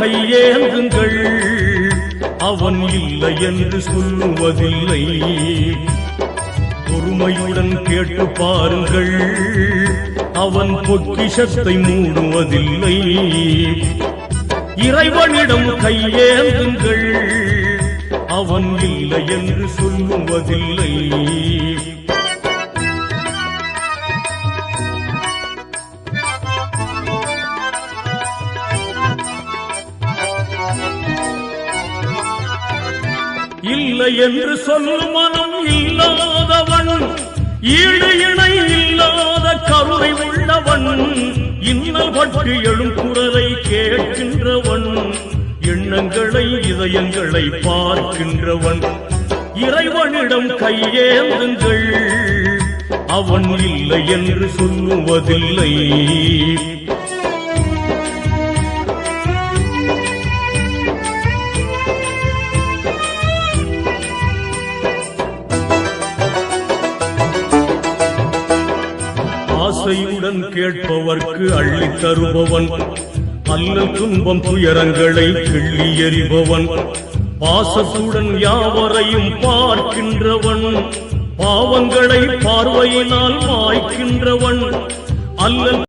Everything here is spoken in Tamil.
கையேந்துங்கள், அவன் இல்லை என்று சொல்லுவதில்லை. பொறுமையுடன் கேட்டு பாருங்கள், அவன் பொக்கிஷத்தை மூடுவதில்லை. இறைவனிடம் கையேந்துங்கள், அவன் இல்லை என்று சொல்லுவதில்லை. இல்லை என்று சொல்லும் மனம் இல்லாதவன், ஈடு இணை இல்லாத கருணை உள்ளவன், இன்னல் பட்டு எழும் குரலை கேட்கின்றவன், எண்ணங்களை இதயங்களை பார்க்கின்றவன். இறைவனிடம் கையேந்துங்கள், அவன் இல்லை என்று சொல்லுவதில்லை. ஆசையுடன் கேட்பவர்க்கு அள்ளி தருபவன், அல்லல் துன்பம் துயரங்களை கிள்ளி எறிபவன், பாசத்துடன் யாவரையும் பார்க்கின்றவன், பாவங்களை பார்வையினால் மாய்க்கின்றவன், அல்லல்